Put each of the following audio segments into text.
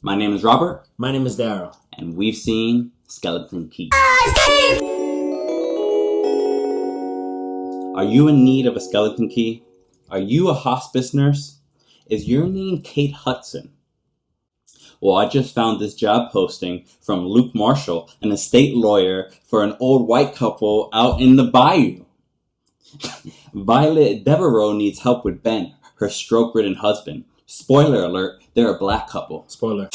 My name is Robert. My name is Daryl. And we've seen Skeleton Key. Are you in need of a skeleton key? Are you a hospice nurse? Is your name Kate Hudson? Well, I just found this job posting from Luke Marshall, an estate lawyer for an old white couple out in the bayou. Violet Devereaux needs help with Ben, her stroke-ridden husband. Spoiler alert, they're a black couple. Spoiler.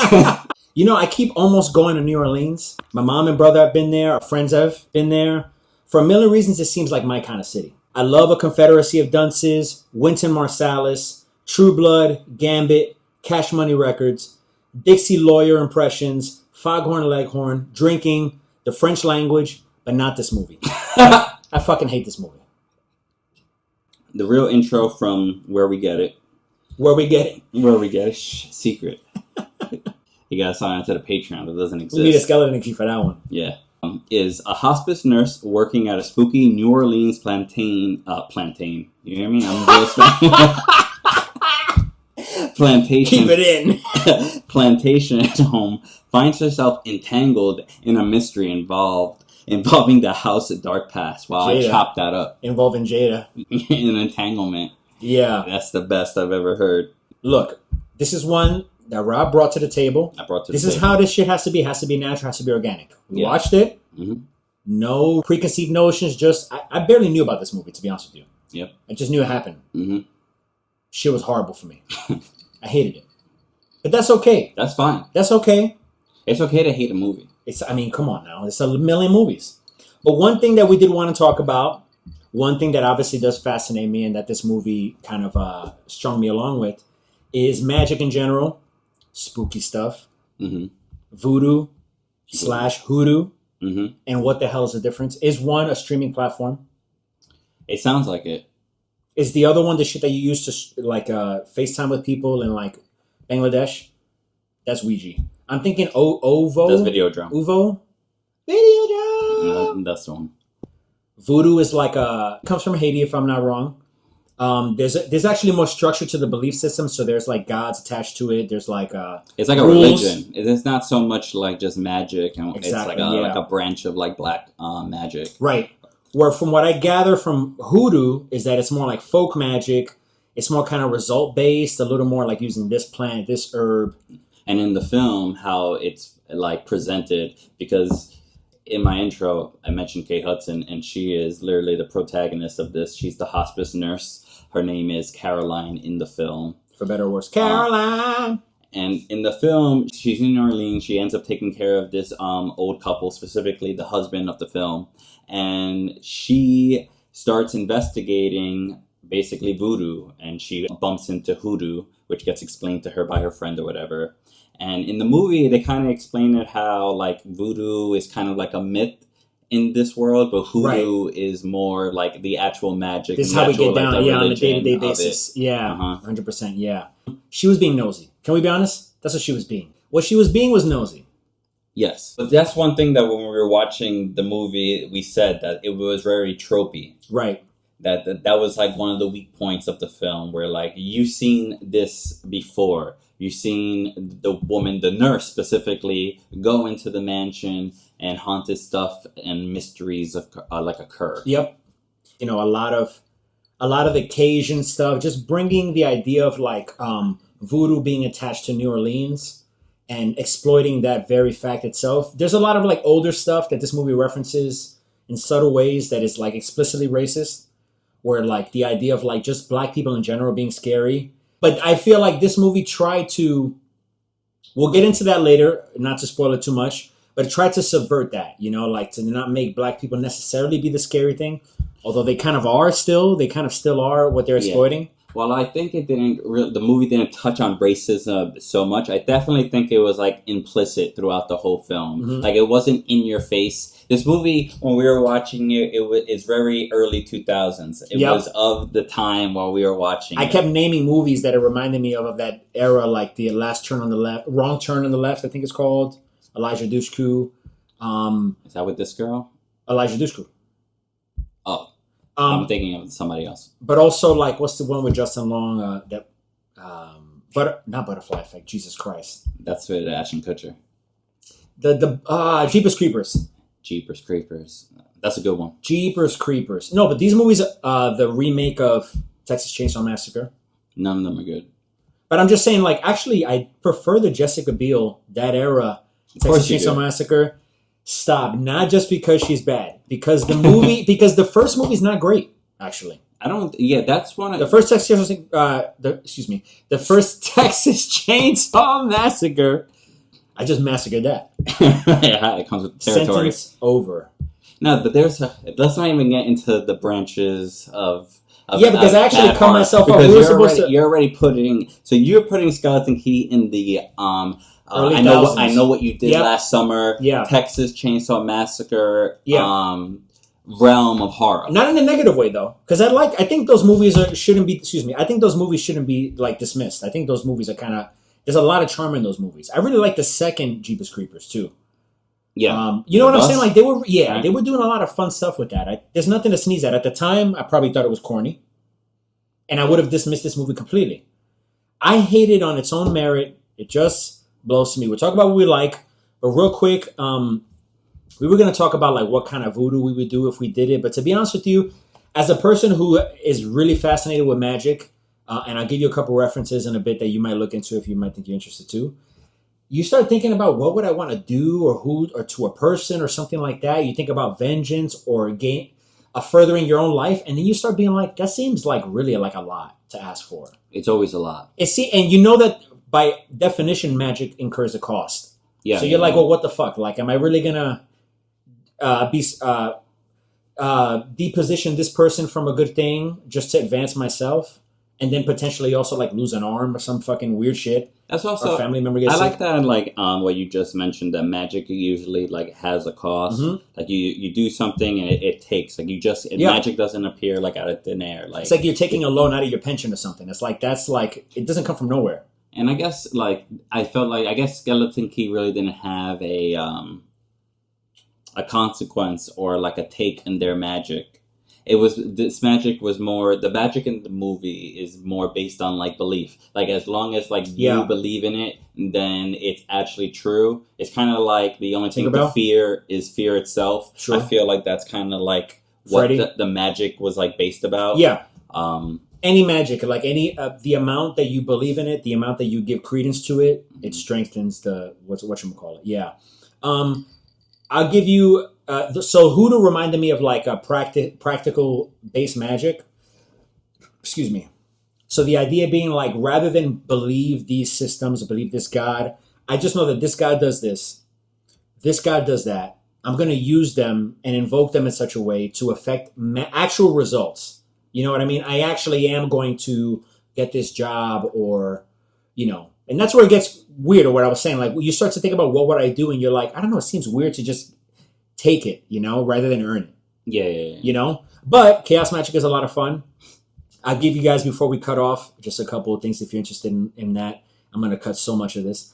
You know, I keep almost going to New Orleans. My mom and brother have been there. Our friends have been there. For a million reasons, it seems like my kind of city. I love A Confederacy of Dunces, Wynton Marsalis, True Blood, Gambit, Cash Money Records, Dixie Lawyer Impressions, Foghorn Leghorn, Drinking, the French language, but not this movie. I fucking hate this movie. The real intro from Where We Get It. Where we get it? Where we get it? Shh, secret. You gotta sign up to the Patreon that doesn't exist. We need a skeleton key for that one. Yeah. Is a hospice nurse working at a spooky New Orleans plantain. You hear me? I'm just plantation. Keep it in. Plantation at home finds herself entangled in a mystery involving the house at Dark Past. Wow, Jada. I chopped that up. Involving Jada. An entanglement. Yeah. That's the best I've ever heard. Look, this is one that Rob brought to the table. This is how this shit has to be. It has to be natural. Has to be organic. We watched it. Mm-hmm. No preconceived notions. Just I barely knew about this movie, to be honest with you. Yep. I just knew it happened. Mm-hmm. Shit was horrible for me. I hated it. But that's okay. That's fine. That's okay. It's okay to hate a movie. Come on now. It's a million movies. But one thing that we did want to talk about, one thing that obviously does fascinate me and that this movie kind of strung me along with is magic in general, spooky stuff, voodoo / hoodoo, and what the hell is the difference? Is one a streaming platform? It sounds like it. Is the other one the shit that you use to like FaceTime with people in like Bangladesh? That's Ouija. I'm thinking OVO. That's Videodrome. OVO? Videodrome! No, that's the one. Voodoo is like comes from Haiti, if I'm not wrong. There's actually more structure to the belief system, so there's like gods attached to it. There's like it's like a rules. Religion. It's not so much like just magic, and exactly, it's like a branch of like black magic. Right. Where from what I gather from hoodoo is that it's more like folk magic. It's more kind of result based, a little more like using this plant, this herb. And in the film, how it's like presented, because in my intro, I mentioned Kate Hudson, and she is literally the protagonist of this. She's the hospice nurse. Her name is Caroline in the film. For better or worse, Caroline. And in the film, she's in New Orleans. She ends up taking care of this old couple, specifically the husband of the film. And she starts investigating basically voodoo. And she bumps into hoodoo, which gets explained to her by her friend or whatever. And in the movie, they kind of explain it how like voodoo is kind of like a myth in this world, but hoodoo is more like the actual magic. This is how we get down, on a day-to-day basis. Yeah, 100%, yeah. She was being nosy. Can we be honest? That's what she was being. What she was being was nosy. Yes. But that's one thing that when we were watching the movie, we said that it was very tropey. Right. That was like one of the weak points of the film, where like you've seen this before. You've seen the woman, the nurse specifically, go into the mansion and haunted stuff and mysteries of like occur. Yep. You know, a lot of the Cajun stuff, just bringing the idea of like voodoo being attached to New Orleans and exploiting that very fact itself. There's a lot of like older stuff that this movie references in subtle ways that is like explicitly racist, where like the idea of like just black people in general being scary. But I feel like this movie tried to, we'll get into that later, not to spoil it too much, but it tried to subvert that, you know, like to not make black people necessarily be the scary thing, although they kind of are still, they kind of still are what they're exploiting. Well, I think the movie didn't touch on racism so much. I definitely think it was like implicit throughout the whole film. Mm-hmm. Like it wasn't in your face. This movie, when we were watching it, it's very early 2000s. It was of the time while we were watching I kept naming movies that it reminded me of that era, like the Last Turn on the Left, Wrong Turn on the Left, I think it's called. Elijah Dushku. Is that with this girl? Elijah Dushku. Oh. I'm thinking of somebody else. But also, like, what's the one with Justin Long? But not Butterfly Effect. Jesus Christ. That's with Ashton Kutcher. The Jeepers Creepers. Jeepers Creepers. That's a good one. Jeepers Creepers. No, but these movies, the remake of Texas Chainsaw Massacre. None of them are good. But I'm just saying, like, actually, I prefer the Jessica Biel, that era, Texas Chainsaw Massacre. Stop. Not just because she's bad. Because the movie, because the first movie's not great, actually. That's one of... The first Texas Chainsaw Massacre. I just massacred that. Yeah, it comes with the territory. Sentence over. No, but let's not even get into the branches of because I actually cut myself up. You're already putting Skeleton Key in the early I know what you did last summer. Yeah. Texas Chainsaw Massacre. Yeah. Realm of horror. Not in a negative way though, because I think those movies shouldn't be. Excuse me. I think those movies shouldn't be like dismissed. I think those movies are kind of. There's a lot of charm in those movies. I really like the second Jeepers Creepers too. Yeah. You know what I'm saying? Like they were doing a lot of fun stuff with that. There's nothing to sneeze at. At the time, I probably thought it was corny, and I would have dismissed this movie completely. I hate it on its own merit. It just blows to me. We'll talk about what we like, but real quick, we were going to talk about like what kind of voodoo we would do if we did it. But to be honest with you, as a person who is really fascinated with magic, and I'll give you a couple references in a bit that you might look into if you might think you're interested too. You start thinking about what would I want to do or to a person or something like that. You think about vengeance or furthering your own life. And then you start being like, that seems like really like a lot to ask for. It's always a lot. And you know that by definition, magic incurs a cost. Yeah. So you're like, well, what the fuck? Like, am I really going to deposition this person from a good thing just to advance myself? And then potentially also like lose an arm or some fucking weird shit. That's also a family member gets I sick. like that, like what you just mentioned, that magic usually like has a cost. Mm-hmm. Like you do something and it takes magic doesn't appear like out of thin air. Like it's like you're taking a loan out of your pension or something. It's like it doesn't come from nowhere. And I guess I guess Skeleton Key really didn't have a consequence or like a take in their magic. The magic in the movie is more based on like belief. Like as long as like you believe in it, then it's actually true. It's kind of like the only thing to fear is fear itself. Sure. I feel like that's kind of like what the magic was like based about. Yeah. Any magic, like the amount that you believe in it, the amount that you give credence to it, it strengthens the whatchamacallit. Yeah. I'll give you. So Hoodoo reminded me of like a practical base magic. Excuse me. So the idea being like, rather than believe these systems, believe this God, I just know that this God does this. This God does that. I'm going to use them and invoke them in such a way to affect actual results. You know what I mean? I actually am going to get this job or, and that's where it gets weird, or what I was saying. Like you start to think about what would I do? And you're like, I don't know. It seems weird to just take it, rather than earn it. Yeah. But Chaos Magic is a lot of fun. I'll give you guys, before we cut off, just a couple of things if you're interested in that. I'm going to cut so much of this.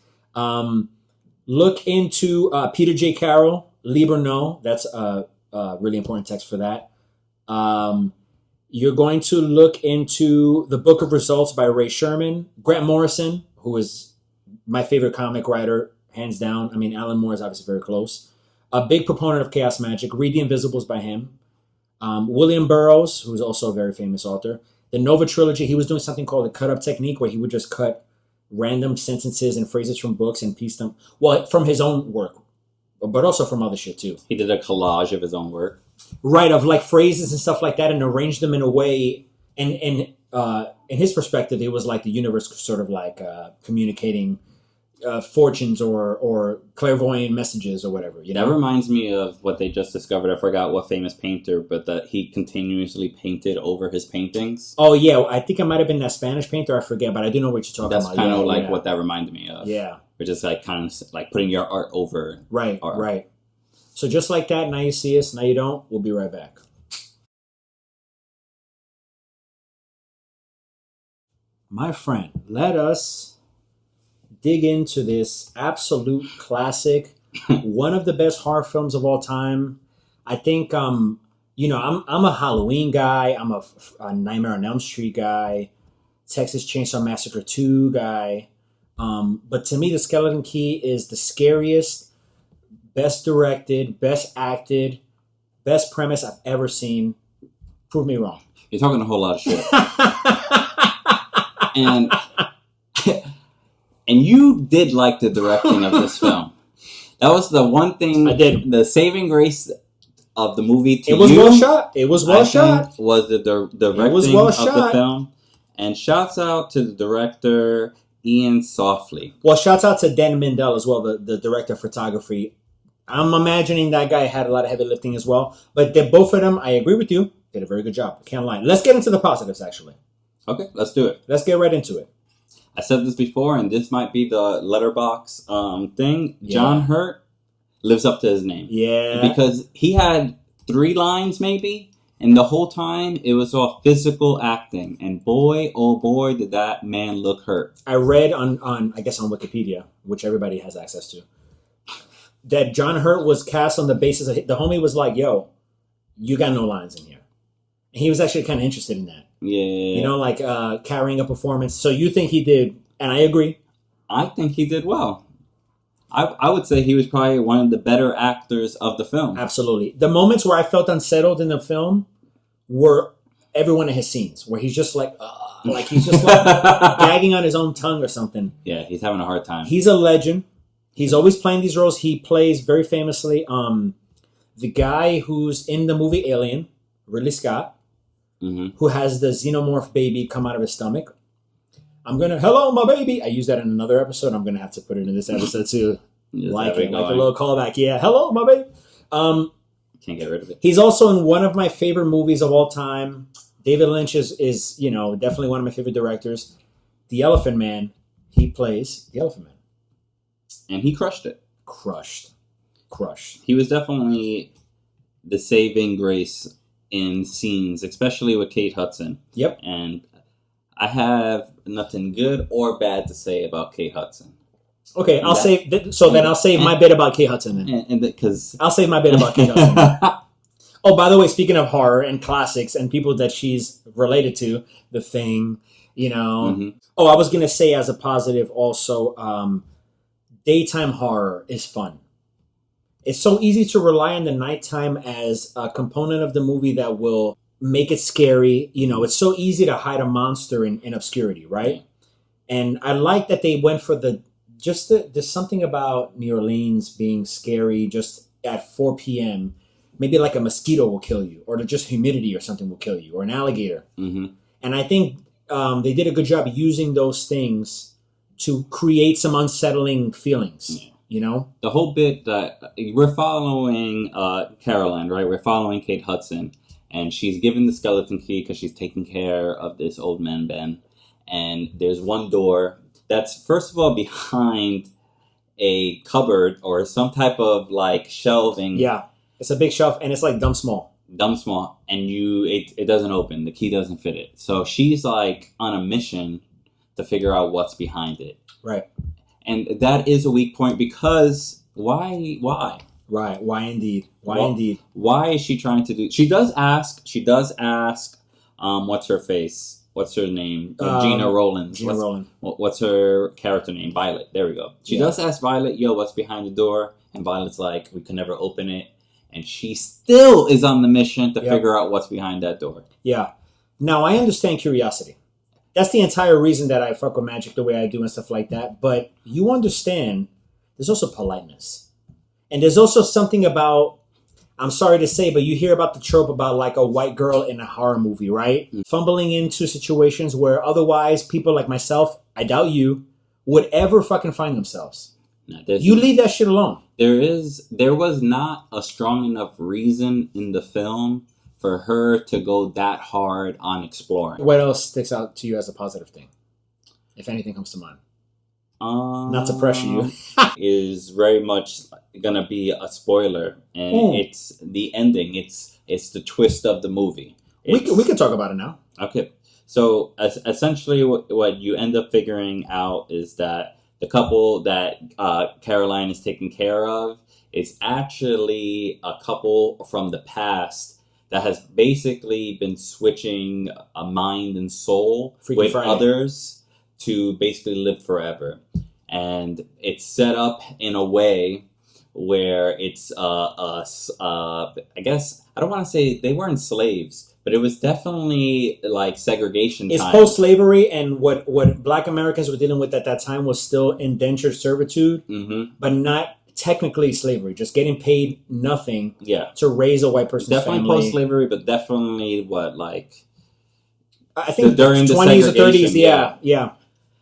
Look into Peter J. Carroll, Liber No. That's a really important text for that. You're going to look into The Book of Results by Ray Sherman. Grant Morrison, who is my favorite comic writer, hands down. I mean, Alan Moore is obviously very close. A big proponent of Chaos Magic. Read The Invisibles by him. William Burroughs, who's also a very famous author. The Nova Trilogy, he was doing something called the cut-up technique, where he would just cut random sentences and phrases from books and piece them, from his own work, but also from other shit too. He did a collage of his own work. Right, of like phrases and stuff like that, and arranged them in a way, and in his perspective, it was like the universe sort of like communicating fortunes or clairvoyant messages or whatever. That reminds me of what they just discovered. I forgot what famous painter, but that he continuously painted over his paintings. Oh yeah, I think it might have been that Spanish painter. I forget, but I do know what you're talking about. That's kind of like what that reminded me of. Yeah, which is like kind of like putting your art over art. Right. So just like that, now you see us, now you don't. We'll be right back. My friend, let us dig into this absolute classic, one of the best horror films of all time. I think, I'm a Halloween guy. I'm a Nightmare on Elm Street guy. Texas Chainsaw Massacre 2 guy. But to me, The Skeleton Key is the scariest, best directed, best acted, best premise I've ever seen. Prove me wrong. You're talking a whole lot of shit. and and you did like the directing of this film. That was the one thing I did. The saving grace of the movie to It was you, well shot. It was well I shot. think, was the directing well of the shot. film. And shouts out to the director, Iain Softley. Well, shouts out to Dan Mindell as well, the director of photography. I'm imagining that guy had a lot of heavy lifting as well. But both of them, I agree with you, did a very good job. Can't lie. Let's get into the positives, actually. Okay, let's do it. Let's get right into it. I said this before, and this might be the letterboxd thing. Yeah. John Hurt lives up to his name. Yeah. Because he had 3 lines, maybe, and the whole time it was all physical acting. And boy, oh boy, did that man look hurt. I read on I guess on Wikipedia, which everybody has access to, that John Hurt was cast on the basis of the homie was like, "Yo, you got no lines in here." And he was actually kind of interested in that. Yeah. You know, like carrying a performance. So you think he did, and I agree. I think he did well. I would say he was probably one of the better actors of the film. Absolutely. The moments where I felt unsettled in the film were every one of his scenes, where he's just like he's just like gagging on his own tongue or something. Yeah, he's having a hard time. He's a legend. He's always playing these roles. He plays very famously the guy who's in the movie Alien, Ridley Scott, who has the xenomorph baby come out of his stomach. Hello, my baby. I used that in another episode. I'm going to have to put it in this episode too. Like a little callback. Yeah. Hello, my baby. Can't get rid of it. He's also in one of my favorite movies of all time. David Lynch is definitely one of my favorite directors. The Elephant Man. He plays the Elephant Man. And he crushed it. Crushed. He was definitely the saving grace in scenes, especially with Kate Hudson. Yep. And I have nothing good or bad to say about Kate Hudson. Okay, I'll save my bit about Kate Hudson then. Because I'll save my bit about Kate Hudson. Oh, by the way, speaking of horror and classics and people that she's related to, The Thing, Oh, I was going to say as a positive also, daytime horror is fun. It's so easy to rely on the nighttime as a component of the movie that will make it scary. It's so easy to hide a monster in obscurity, right? And I like that they went for there's something about New Orleans being scary just at 4 p.m. Maybe like a mosquito will kill you, or just humidity or something will kill you, or an alligator. And I think they did a good job using those things to create some unsettling feelings. The whole bit that we're following Caroline, right? We're following Kate Hudson, and she's given the skeleton key because she's taking care of this old man, Ben. And there's one door that's, first of all, behind a cupboard or some type of like shelving. Yeah, it's a big shelf, and it's like dumb small. And it doesn't open. The key doesn't fit it. So she's like on a mission to figure out what's behind it. Right. And that is a weak point because why? Right. Why indeed? Why is she trying to do? She does ask. What's her face? What's her name? Gina Rowlands. What's her character name? Violet. There we go. She does ask Violet, "Yo, what's behind the door?" And Violet's like, "We can never open it." And she still is on the mission to figure out what's behind that door. Yeah. Now I understand curiosity. That's the entire reason that I fuck with magic the way I do and stuff like that. But you understand, there's also politeness. And there's also something about, I'm sorry to say, but you hear about the trope about like a white girl in a horror movie, right? Fumbling into situations where otherwise people like myself, I doubt you, would ever fucking find themselves. No, you leave that shit alone. There was not a strong enough reason in the film for her to go that hard on exploring. What else sticks out to you as a positive thing, if anything comes to mind? Not to pressure you. Is very much gonna be a spoiler, and it's the ending. It's the twist of the movie. We can talk about it now. Okay, so essentially, what you end up figuring out is that the couple that Caroline is taking care of is actually a couple from the past that has basically been switching a mind and soul Freaky with Friday. others to basically live forever. And it's set up in a way where it's, I guess, I don't want to say they weren't slaves, but it was definitely like segregation It's time. post-slavery, and what Black Americans were dealing with at that time was still indentured servitude, but not technically slavery. Just getting paid nothing to raise a white person's definitely family. post-slavery, but definitely I think during the 20s or 30s, segregation, yeah.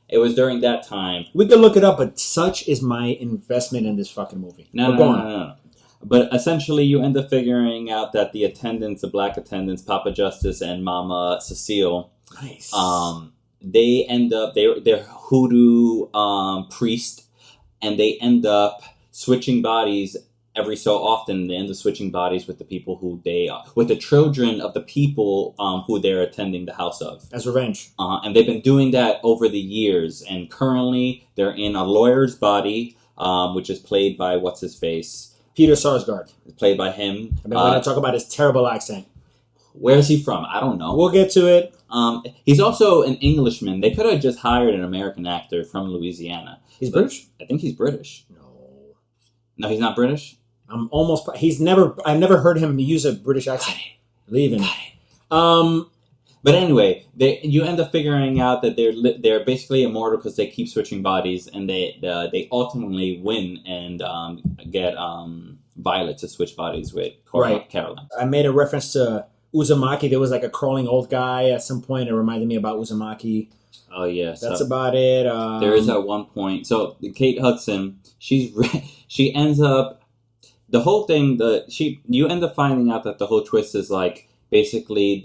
It was during that time. We could look it up, but such is my investment in this fucking movie. No. But essentially, you end up figuring out that the attendants, the black attendants, Papa Justice and Mama Cecile, Nice. they end up they're hoodoo priest, and they end up switching bodies every so often. They end up switching bodies with the people with the children of the people who they're attending the house of. As revenge. And they've been doing that over the years. And currently, they're in a lawyer's body, which is played by what's his face. Peter Sarsgaard. Played by him. I've been wanting to talk about his terrible accent. Where's he from? I don't know. We'll get to it. He's also an Englishman. They could have just hired an American actor from Louisiana. He's British? I think he's British. No, he's not British? I've never heard him use a British accent. Leaving. But anyway, you end up figuring out that they're basically immortal because they keep switching bodies, and they ultimately win and get Violet to switch bodies with Caroline. I made a reference to Uzumaki. There was like a crawling old guy at some point. It reminded me about Uzumaki. Oh yes, that's about it. There is at one point. So Kate Hudson, she ends up the whole thing. You end up finding out that the whole twist is like basically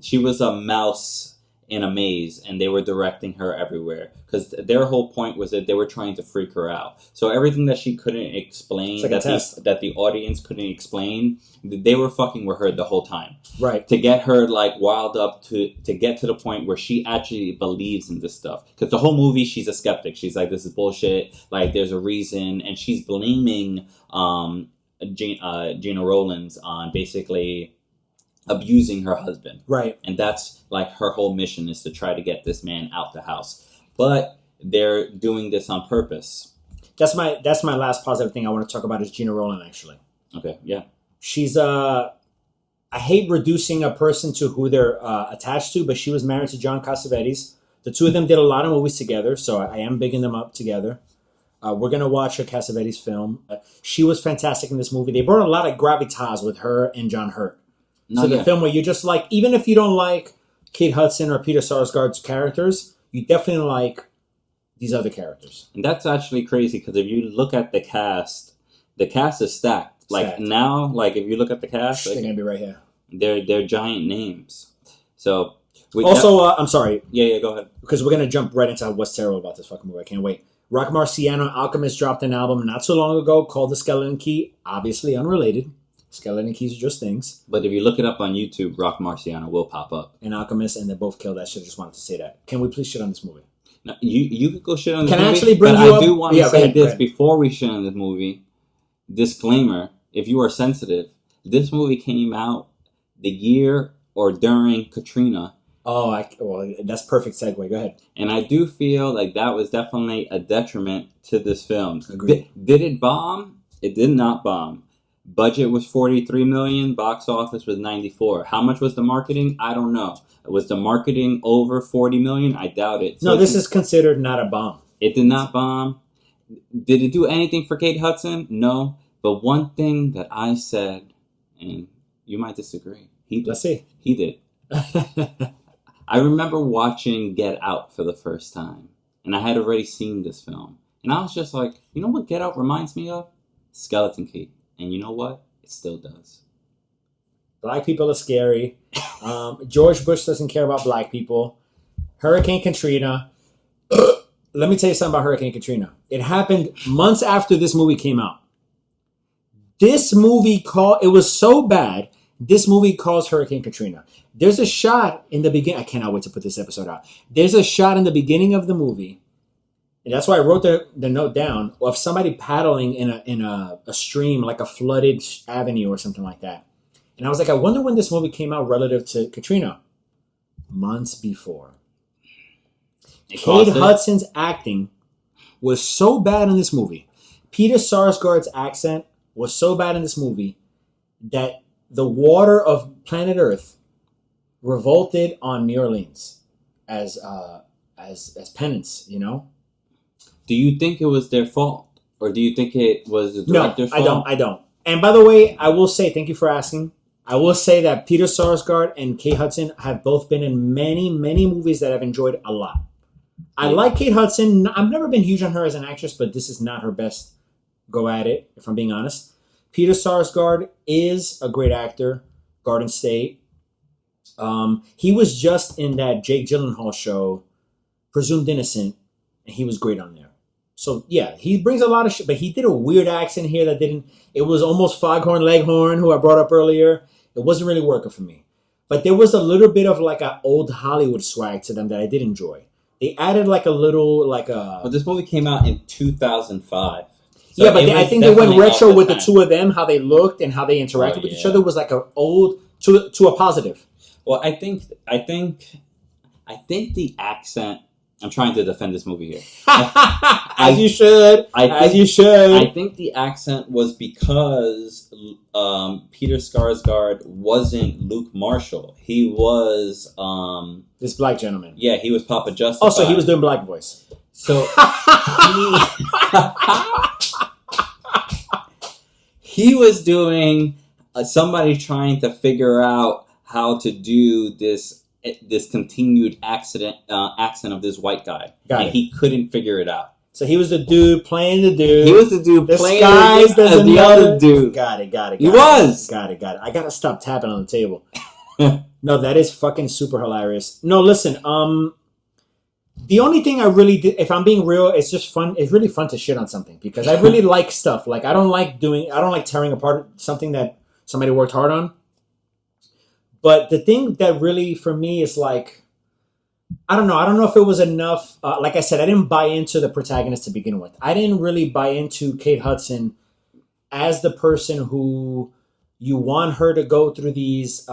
she was a mouse in a maze, and they were directing her everywhere because their whole point was that they were trying to freak her out. So everything that she couldn't explain, like that the audience couldn't explain, they were fucking with her the whole time. Right. To get her like wild up to get to the point where she actually believes in this stuff. Because the whole movie, she's a skeptic. She's like, this is bullshit. Like, there's a reason, and she's blaming Gina Rowlands on basically abusing her husband. Right. And that's like her whole mission, is to try to get this man out the house. But they're doing this on purpose. That's my last positive thing I want to talk about is Gina Rowland, actually. Okay, yeah. She's I hate reducing a person to who they're attached to, but she was married to John Cassavetes. The two of them did a lot of movies together, so I am bigging them up together. We're going to watch a Cassavetes film. She was fantastic in this movie. They brought a lot of gravitas with her and John Hurt. The film where you just like, even if you don't like Kate Hudson or Peter Sarsgaard's characters, you definitely like these other characters. And that's actually crazy, because if you look at the cast is stacked. Like now, like if you look at the cast, they're going to be right here. They're giant names. So I'm sorry. Yeah, go ahead. Because we're going to jump right into what's terrible about this fucking movie. I can't wait. Rock Marciano, Alchemist, dropped an album not so long ago called The Skeleton Key. Obviously unrelated. Skeleton Keys are just things. But if you look it up on YouTube, Rock Marciano will pop up. And Alchemist, and they both killed that shit. I just wanted to say that. Can we please shit on this movie? No, you could go shit on this movie. Can I actually bring but you I up? do want to say this ahead. before we shit on this movie. Disclaimer, if you are sensitive, this movie came out the year or during Katrina. Oh, well, that's perfect segue. Go ahead. And I do feel like that was definitely a detriment to this film. Agreed. Did it bomb? It did not bomb. Budget was $43 million. Box office was $94. How much was the marketing? I don't know. Was the marketing over $40 million? I doubt it. No, this is considered not a bomb. It did not bomb. Did it do anything for Kate Hudson? No. But one thing that I said, and you might disagree. Let's see. He did. I remember watching Get Out for the first time. And I had already seen this film. And I was just like, you know what Get Out reminds me of? Skeleton Key. And you know what? It still does. Black people are scary. George Bush doesn't care about black people. Hurricane Katrina. Let me tell you something about Hurricane Katrina. It happened months after this movie came out. This movie it was so bad, this movie caused Hurricane Katrina. There's a shot in the beginning. I cannot wait to put this episode out. There's a shot in the beginning of the movie, and that's why I wrote the note down, of somebody paddling in a stream, like a flooded avenue or something like that. And I was like, I wonder when this movie came out relative to Katrina. Months before. Kate Hudson's acting was so bad in this movie. Peter Sarsgaard's accent was so bad in this movie that the water of planet Earth revolted on New Orleans as penance, you know? Do you think it was their fault? Or do you think it was the director's fault? No, I don't. And by the way, I will say, thank you for asking. I will say that Peter Sarsgaard and Kate Hudson have both been in many, many movies that I've enjoyed a lot. I like Kate Hudson. I've never been huge on her as an actress, but this is not her best go at it, if I'm being honest. Peter Sarsgaard is a great actor. Garden State. He was just in that Jake Gyllenhaal show, Presumed Innocent, and he was great on there. So, yeah, he brings a lot of shit, but he did a weird accent here that didn't... It was almost Foghorn Leghorn, who I brought up earlier. It wasn't really working for me. But there was a little bit of like an old Hollywood swag to them that I did enjoy. They added like a little, like a... Well, this movie came out in 2005. So yeah, but I think they went retro with the two of them, how they looked and how they interacted with each other was like an old to a positive. Well, I think the accent. I'm trying to defend this movie here. As you should. I think the accent was because Peter Skarsgård wasn't Luke Marshall. He was this black gentleman. Yeah, he was Papa Justice. Oh, so he was doing black voice. So he was doing somebody trying to figure out how to do this continued accent of this white guy. And he couldn't figure it out. So he was the dude playing the dude. He was the dude playing the other dude. Got it. He was. Got it. I gotta stop tapping on the table. No, that is fucking super hilarious. No, listen, the only thing I really did, if I'm being real, it's just fun. It's really fun to shit on something because I really like stuff. Like I don't like tearing apart something that somebody worked hard on. But the thing that really, for me, is like, I don't know if it was enough. Like I said, I didn't buy into the protagonist to begin with. I didn't really buy into Kate Hudson as the person who you want her to go through these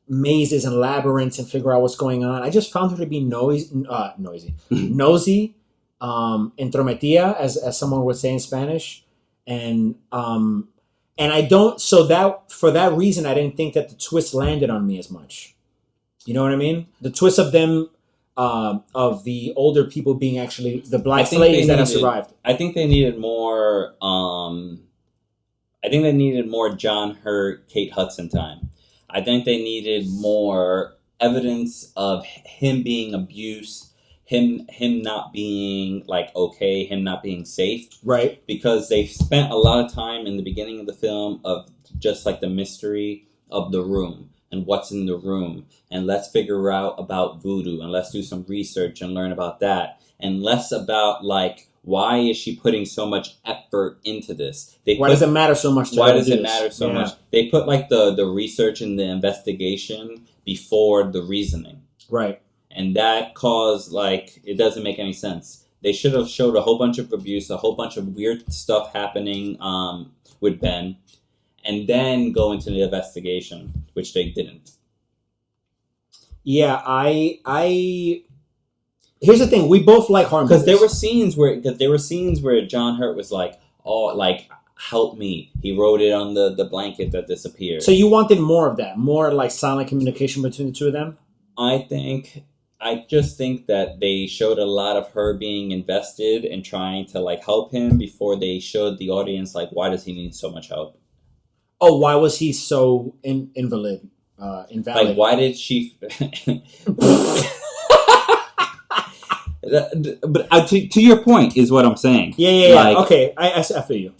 mazes and labyrinths and figure out what's going on. I just found her to be nosy, entrometida, as someone would say in Spanish. And I don't, so that, for that reason, I didn't think that the twist landed on me as much. You know what I mean? The twist of them, of the older people being actually the black slaves that have survived. I think they needed more, John Hurt, Kate Hudson time. I think they needed more evidence of him being abused, him not being like okay, him not being safe. Right. Because they spent a lot of time in the beginning of the film of just like the mystery of the room and what's in the room. And let's figure out about voodoo and let's do some research and learn about that. And less about like, why is she putting so much effort into this? Why does it matter so much to Why does it matter so much? They put like the research and the investigation before the reasoning. Right. And that caused, like, it doesn't make any sense. They should have showed a whole bunch of abuse, a whole bunch of weird stuff happening with Ben, and then go into the investigation, which they didn't. Yeah, here's the thing: we both like horror movies. Because there were scenes where John Hurt was like, "Oh, like help me." He wrote it on the blanket that disappeared. So you wanted more of that, more like silent communication between the two of them. I just think that they showed a lot of her being invested and trying to like help him before they showed the audience like, why does he need so much help? Oh, why was he so invalid? Like, why did she? But to your point is what I'm saying. Yeah. Like, okay, I feel you.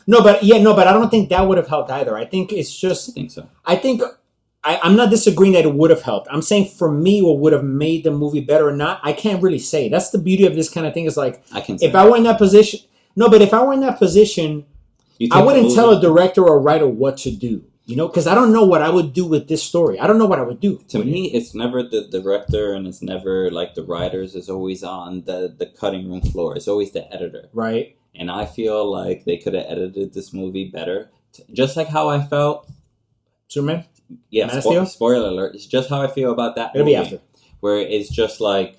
No, but I don't think that would have helped either. I think it's just. I think so. I'm not disagreeing that it would have helped. I'm saying for me, what would have made the movie better or not, I can't really say. That's the beauty of this kind of thing. Is like, if I were in that position, I wouldn't tell a director or a writer what to do. You know, because I don't know what I would do with this story. I don't know what I would do. To me, it's never the director and it's never like the writers. It's always on the cutting room floor. It's always the editor. Right. And I feel like they could have edited this movie better. Just like how I felt Superman? Yeah, Man of Steel? spoiler alert. It's just how I feel about that It'll movie. be after. Where it's just like,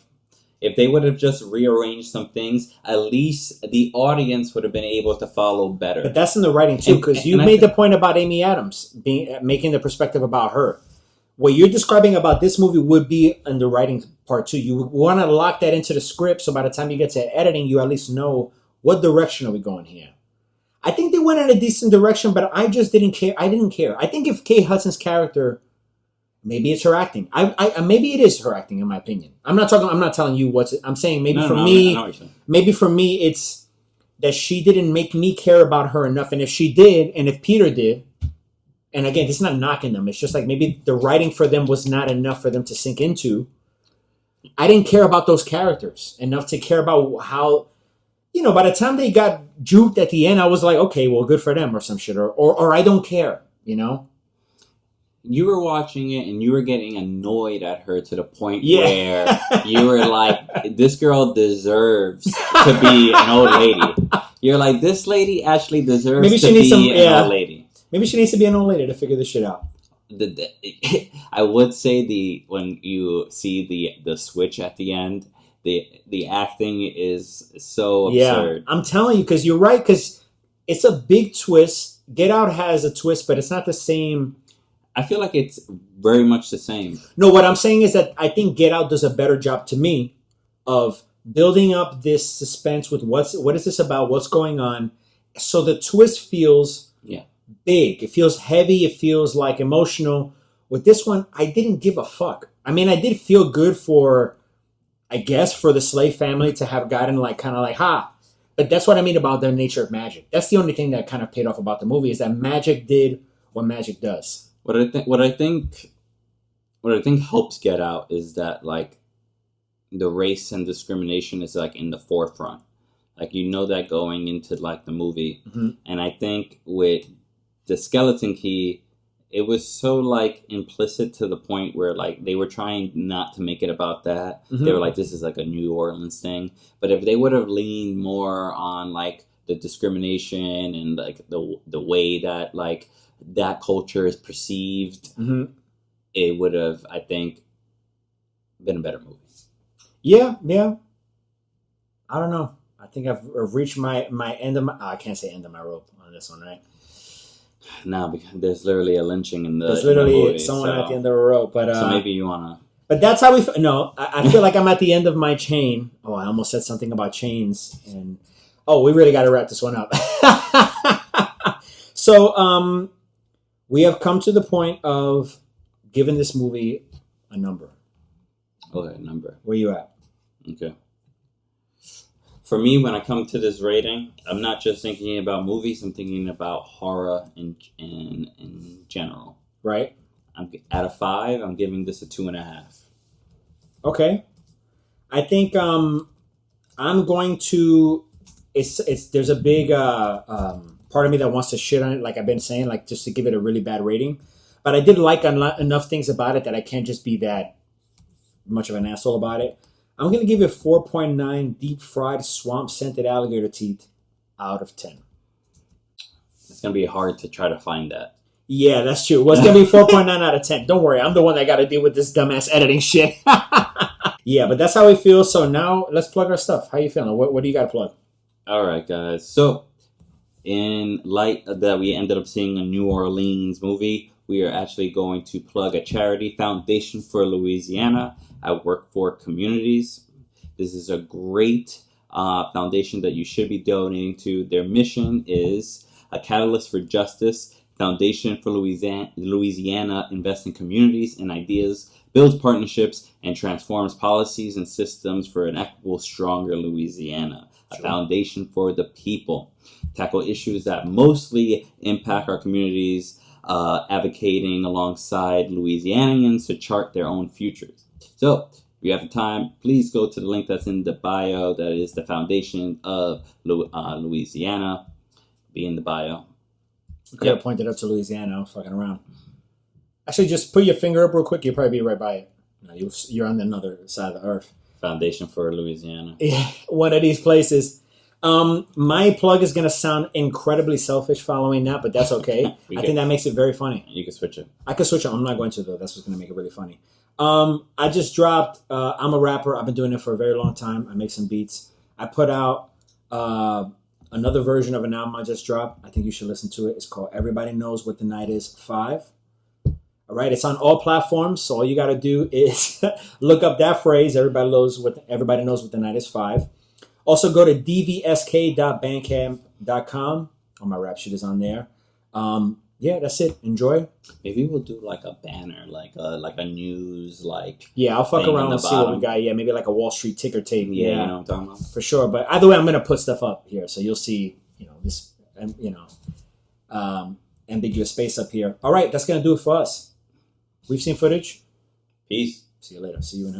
if they would have just rearranged some things, at least the audience would have been able to follow better. But that's in the writing too, because you made the point about Amy Adams making the perspective about her. What you're describing about this movie would be in the writing part too. You want to lock that into the script, so by the time you get to editing, you at least know what direction are we going here. I think they went in a decent direction, but I just didn't care. I didn't care. I think if Kate Hudson's character, maybe it's her acting. I maybe it is her acting, in my opinion. I'm not telling you what's. I'm saying maybe for me, maybe for me, it's that she didn't make me care about her enough. And if she did, and if Peter did, and again, this is not knocking them. It's just like maybe the writing for them was not enough for them to sink into. I didn't care about those characters enough to care about how. By the time they got juked at the end, I was like, okay, well, good for them or some shit. Or I don't care, You were watching it and you were getting annoyed at her to the point where you were like, this girl deserves to be an old lady. You're like, this lady actually deserves to be an old lady. Maybe she needs to be an old lady to figure this shit out. I would say when you see the switch at the end, the acting is so absurd. I'm telling you, because you're right, because it's a big twist. Get Out has a twist, but it's not the same. I feel like it's very much the same. No, what I'm saying is that I think Get Out does a better job to me of building up this suspense with what is this about, what's going on, so the twist feels big. It feels heavy. It feels like emotional. With this one, I didn't give a fuck. I mean, I did feel good for the slave family to have gotten ha. But that's what I mean about the nature of magic. That's the only thing that kind of paid off about the movie, is that magic did what magic does. What I think helps Get Out is that the race and discrimination is in the forefront. That going into the movie. Mm-hmm. And I think with the Skeleton Key, it was so implicit to the point where they were trying not to make it about that. Mm-hmm. They were like, this is a New Orleans thing. But if they would have leaned more on the discrimination and the way that that culture is perceived, mm-hmm. it would have, I think, been a better movie. Yeah. I don't know. I think I've reached my end of my. I can't say end of my rope on this one, right? No, because there's literally a lynching in the. There's literally movie, someone at the end of the rope, but so maybe you wanna. But that's how we. No, I feel like I'm at the end of my chain. Oh, I almost said something about chains, and we really got to wrap this one up. So, we have come to the point of giving this movie a number. Okay, number. Where you at? Okay. For me, when I come to this rating, I'm not just thinking about movies. I'm thinking about horror in general. Right. I'm out of 5. I'm giving this a 2.5. Okay. I think I'm going to. There's a big part of me that wants to shit on it, like I've been saying, just to give it a really bad rating. But I did like enough things about it that I can't just be that much of an asshole about it. I'm going to give it 4.9 deep fried swamp scented alligator teeth out of 10. It's going to be hard to try to find that. Yeah, that's true. Well, it's going to be 4.9 out of 10. Don't worry. I'm the one that got to deal with this dumbass editing shit. Yeah, but that's how we feel. So now let's plug our stuff. How you feeling? What do you got to plug? All right, guys. So in light of that we ended up seeing a New Orleans movie, we are actually going to plug a charity, Foundation for Louisiana. I work for communities. This is a great foundation that you should be donating to. Their mission is a catalyst for justice. Foundation for Louisiana invests in communities and ideas, builds partnerships, and transforms policies and systems for an equitable, stronger Louisiana. A foundation for the people. Tackle issues that mostly impact our communities, advocating alongside Louisianians to chart their own futures. So, if you have the time, please go to the link that's in the bio. That is the Foundation of Louisiana. Be in the bio. You could have pointed up to Louisiana. I'm fucking around. Actually, just put your finger up real quick. You'll probably be right by it. No, you're on another side of the earth. Foundation for Louisiana. Yeah, one of these places. My plug is gonna sound incredibly selfish following that, but that's okay. I think that makes it very funny. You can switch it. I could switch it. I'm not going to though. That's what's gonna make it really funny. I just dropped. I'm a rapper. I've been doing it for a very long time. I make some beats. I put out another version of an album I just dropped. I think you should listen to it. It's called Everybody Knows What the Night Is 5. All right, it's on all platforms. So all you got to do is look up that phrase. Everybody knows what the night is 5. Also go to dvsk.bandcamp.com. All my rap shit is on there. Yeah, that's it. Enjoy. Maybe we'll do like a banner, like a news, like yeah. I'll fuck thing around on and the see what we bottom. got. Yeah, maybe like a Wall Street ticker tape. Yeah, you know what I'm talking about. For sure. But either way, I'm gonna put stuff up here, so you'll see. This. Ambiguous space up here. All right, that's gonna do it for us. We've seen footage. Peace. See you later. See you in a